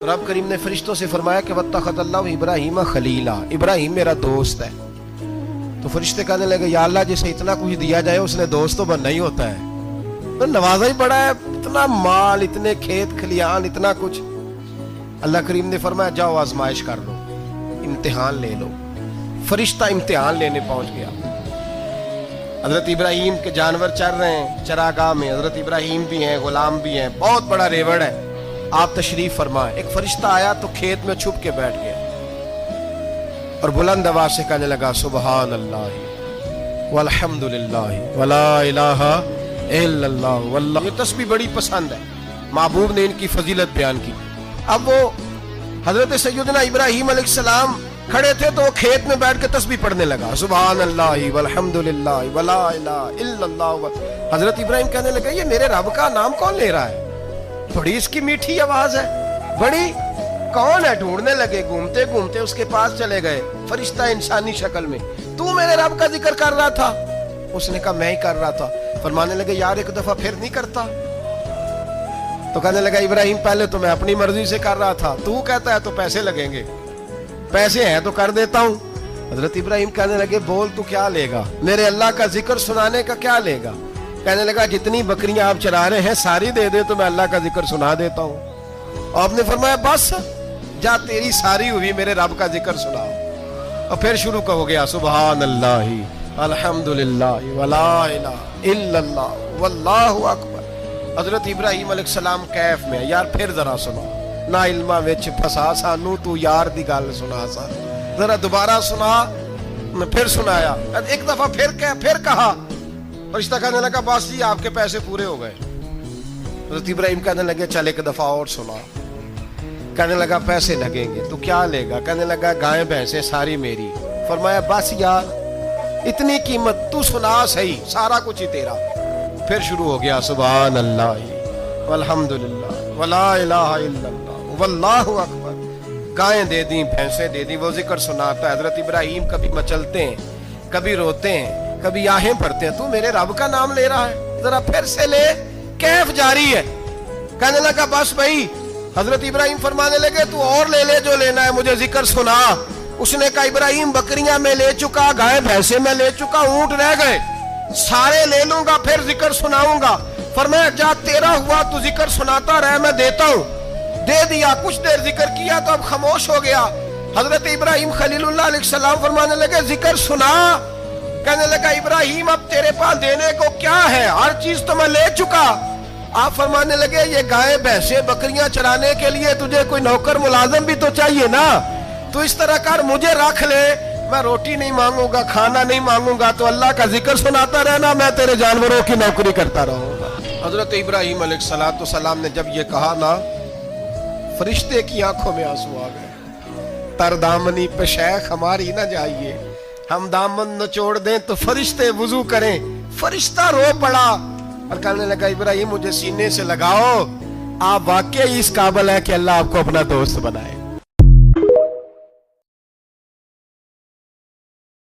रब करीम ने फरिश्तों से फरमाया कि वत्तखज़ल्लाहु इब्राहीम खलीला, इब्राहिम मेरा दोस्त है। तो फरिश्ते कहने लगे या अल्लाह जिसे इतना कुछ दिया जाए उसने दोस्त तो बनना ही होता है, तो नवाजा ही बड़ा है, इतना माल, इतने खेत खलियान, इतना कुछ। अल्लाह करीम ने फरमाया जाओ आजमाइश कर लो, इम्तिहान ले लो। फरिश्ता इम्तिहान लेने पहुंच गया। हजरत इब्राहिम के जानवर चर रहे हैं चरागाह में, हजरत इब्राहिम भी हैं, गुलाम भी हैं, बहुत बड़ा रेवड़ है। आप तशरीफ फरमाए। एक फरिश्ता आया तो खेत में छुप के बैठ गया और बुलंद आवाज से कहने लगा सुबहान अल्लाह वल्हम्दुलिल्लाह वला इलाहा इल्लल्लाह वल्लाह। ये तस्बीह बड़ी पसंद है, महबूब ने इनकी फजीलत बयान की। अब वो हजरत सैयदना इब्राहिम अलैहिस्सलाम खड़े थे तो वो खेत में बैठ के तस्बीह पढ़ने लगा सुबहान अल्लाह वल्हम्दुलिल्लाह वला इलाहा इल्लल्लाह। हजरत इब्राहिम कहने लगे ये मेरे रब का नाम कौन ले रहा है, बड़ी इसकी मीठी आवाज है, बड़ी कौन है। ढूंढने लगे, घूमते घूमते उसके पास चले गए। फरिश्ता इंसानी शक्ल में, तू मेरे रब का जिक्र कर रहा था? उसने कहा मैं ही कर रहा था। फरमाने लगे यार एक दफा फिर नहीं करता? तो कहने लगा इब्राहिम पहले तो मैं अपनी मर्जी से कर रहा था, तू कहता है तो पैसे लगेंगे, पैसे हैं तो कर देता हूं। हजरत इब्राहिम कहने लगे बोल तू क्या लेगा, मेरे अल्लाह का जिक्र सुनाने का क्या लेगा? कहने लगा जितनी बकरियां आप चरा रहे हैं सारी दे दे तो मैं अल्लाह का जिक्र सुना देता हूं। आपने फरमाया बस जा तेरी सारी हुई, मेरे रब का जिक्र सुनाओ। और फिर शुरू हो गया सुबहान अल्लाह अल्हम्दुलिल्लाह वला इलाहा इल्लल्लाह वल्लाहु अकबर। हजरत इब्राहिम अलैहिस्सलाम कैफ में, यार फिर जरा सुना, ना इल्मा विच फसा सानू तू यार दी गल सुना सा, जरा दोबारा सुना। फिर सुनाया, एक दफा फिर कहा। फरिश्ता कहने लगा बस जी आपके पैसे पूरे हो गए। हज़रत इब्राहिम कहने लगे चल एक दफा और सुना। कहने लगा पैसे लगेंगे, तो क्या लेगा? कहने लगा गाय भैंसे सारी मेरी। फरमाया बस यार इतनी कीमत, तू सुना सही, सारा कुछ ही तेरा। फिर शुरू हो गया सुभान अल्लाह वल्हम्दुलिल्लाह वला इलाहा इल्लल्लाह वल्लाहु अकबर। गायें दे दी, भैंसे दे दी, वो जिक्र सुनाता है। हजरत इब्राहिम कभी मचलते हैं, कभी रोते हैं, कभी आहें भरते हैं, तू मेरे रब का नाम ले रहा है, जरा फिर से ले। कैफ जारी है। कहने लगा बस भाई। हजरत इब्राहिम फरमाने लगे तू और ले ले जो लेना है, मुझे जिक्र सुना। उसने कहा इब्राहिम बकरियां मैं ले चुका, गाय भैंसे मैं ले चुका, ऊंट रह गए, सारे ले लूंगा फिर जिक्र सुनाऊंगा। फरमाया जा तेरा हुआ तू जिक्र सुनाता रहे, मैं देता हूं। दे दिया, कुछ देर जिक्र किया तो अब खामोश हो गया। हजरत इब्राहिम खलीलुल्लाह अलैहिस्सलाम फरमाने लगे जिक्र सुना। कहने लगा इब्राहिम अब तेरे पास देने को क्या है, हर चीज तो मैं ले चुका। आप फरमाने लगे ये गाय भैंसे बकरियां चराने के लिए तुझे कोई नौकर मुलाजिम भी तो चाहिए ना, तो इस तरह कर मुझे रख ले, मैं रोटी नहीं मांगूंगा, खाना नहीं मांगूंगा, तो अल्लाह का जिक्र सुनाता रहना, मैं तेरे जानवरों की नौकरी करता रहूंगा। हजरत इब्राहिम अलैहिस्सलाम ने जब ये कहा ना, फरिश्ते की आंखों में आंसू आ गए। तरदामनी पे शेख हमारी ना जाइए, हम दामन नचोड़ दें तो फरिश्ते वुजू करें। फरिश्ता रो पड़ा और कहने लगा इब्राहिम मुझे सीने से लगाओ, आप वाकई इस काबिल है कि अल्लाह आपको अपना दोस्त बनाए।